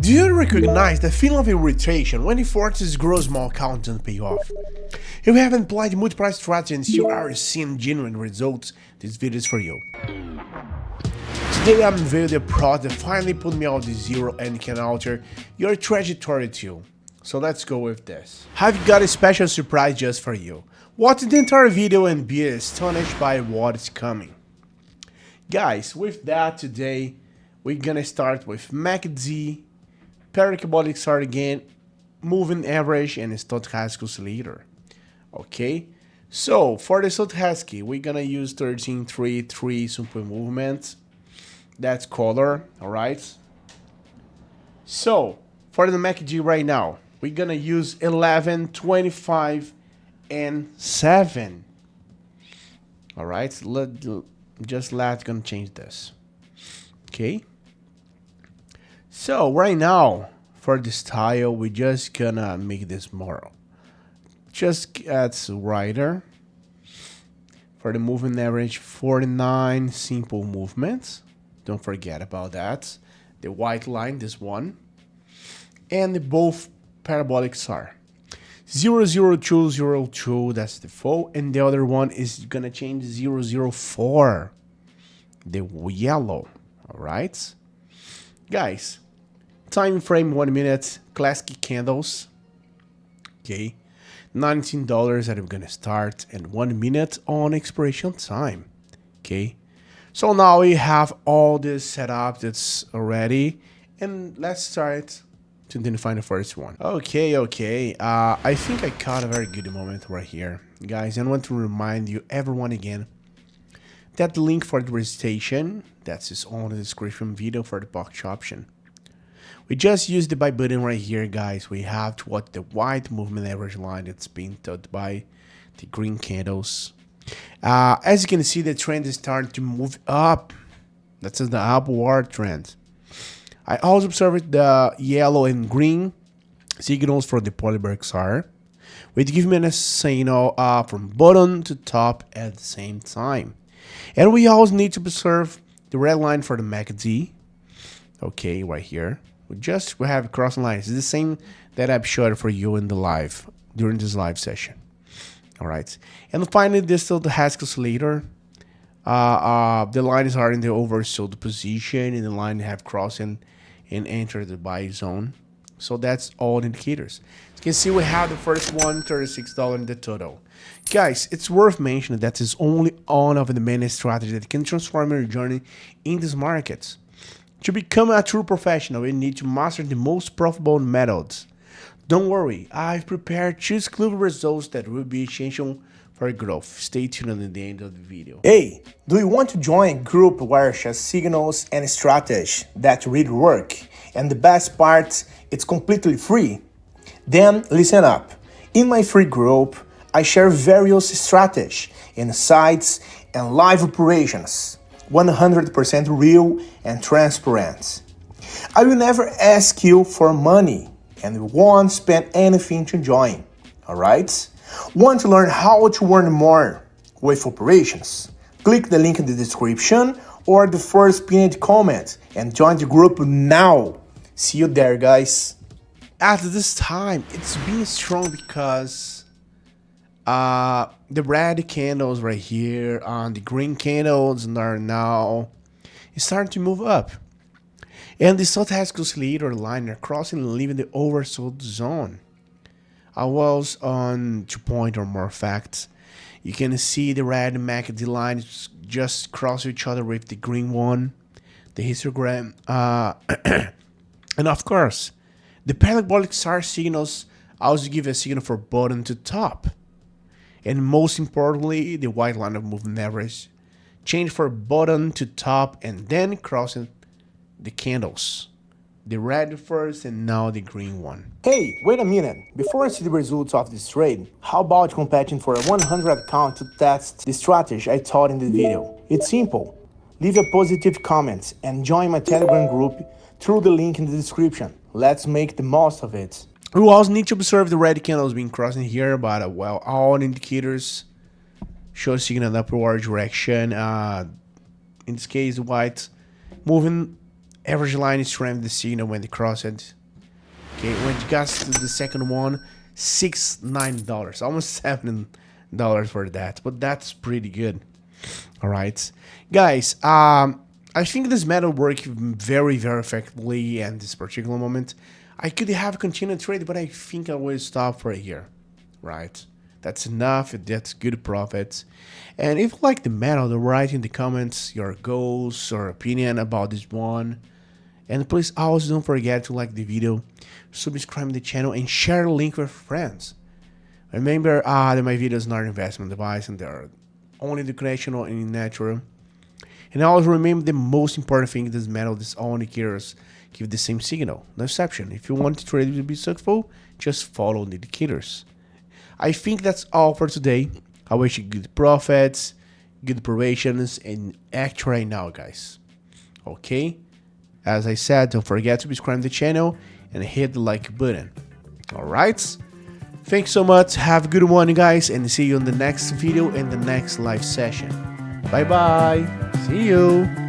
Do you recognize the feeling of irritation when the forces grow small count don't pay off? If you haven't applied the multi-price strategy and still are seeing genuine results, this video is for you. Today I'm unveiling the product that finally put me out the zero and can alter your trajectory too. So let's go with this. I've got a special surprise just for you. Watch the entire video and be astonished by what is coming. Guys, with that today, we're gonna start with MACD, parabolic SAR again, moving average, and stochastic oscillator. Okay, so for the stochastic, we're gonna use 13.33 simple movement. That's color, all right. So for the MACD right now, we're gonna use 11, 25, and 7. All right, let's gonna change this. Okay. So right now, for the style, we're just gonna make this more. Just add wider. For the moving average, 49 simple movements. Don't forget about that. The white line, this one. And both parabolic SAR. 00202, that's the default. And the other one is gonna change 004. The yellow, all right? Guys, time frame 1 minute, classic candles, okay, $19 that I'm gonna start, and 1 minute on expiration time, okay. So now we have all this set up that's already, and let's start to identify the first one. Okay, I think I caught a very good moment right here, guys. And I want to remind you, everyone again, that the link for the registration, that's on the description video for the box option. We just use the buy button right here, guys. We have to watch the white movement average line that's being taught by the green candles. As you can see, the trend is starting to move up. That's the upward trend. I also observed the yellow and green signals for the polybaric SAR, which give me a signal from bottom to top at the same time. And we also need to observe the red line for the MACD. Okay, right here. We have crossing lines. It's the same that I've showed for you in the live, during this live session. All right. And finally, this is the stochastic oscillator. The lines are in the oversold position, and the line have crossed and entered the buy zone. So that's all indicators. As you can see, we have the first one, $36 in the total. Guys, it's worth mentioning that it's only one of the many strategies that can transform your journey in these markets. To become a true professional, you need to master the most profitable methods. Don't worry, I've prepared 2 exclusive results that will be essential for growth. Stay tuned at the end of the video. Hey, do you want to join a group where share signals and strategies that really work? And the best part, it's completely free. Then listen up. In my free group, I share various strategies, insights, and live operations. 100% real and transparent. I will never ask you for money and won't spend anything to join. Alright? Want to learn how to earn more with operations? Click the link in the description or the first pinned comment and join the group now. See you there, guys. At this time, it's been strong because the red candles right here on the green candles are now starting to move up. And the stochastic oscillator line are crossing and leaving the oversold zone. I was on 2 point or more facts. You can see the red MACD lines just cross each other with the green one, the histogram, and of course, the parabolic SAR signals also give a signal for bottom to top. And most importantly, the white line of moving average change for bottom to top and then crossing the candles. The red first and now the green one. Hey, wait a minute. Before I see the results of this trade, how about competing for a 100 account to test the strategy I taught in the video? It's simple. Leave a positive comment and join my Telegram group through the link in the description. Let's make the most of it. We also need to observe the red candles being crossing here, but well, all indicators show signal in upward direction. In this case, white moving Average line is trying the signal when they cross it. Okay, when it gets to the second one, $9, almost $7 for that, but that's pretty good. All right, guys. I think this method worked very, very effectively at this particular moment. I could have continued trade, but I think I will stop for here. Right, that's enough. That's good profits. And if you like the method, write in the comments your goals or opinion about this one. And please also don't forget to like the video, subscribe to the channel, and share the link with friends. Remember that my videos are not investment advice and they are only educational and natural. And always remember the most important thing in this method is all indicators give the same signal, no exception. If you want to trade to be successful, just follow the indicators. I think that's all for today. I wish you good profits, good operations, and act right now, guys. Okay? As I said, don't forget to subscribe to the channel and hit the like button. Alright? Thanks so much. Have a good one, guys, and see you in the next video and the next live session. Bye bye. See you.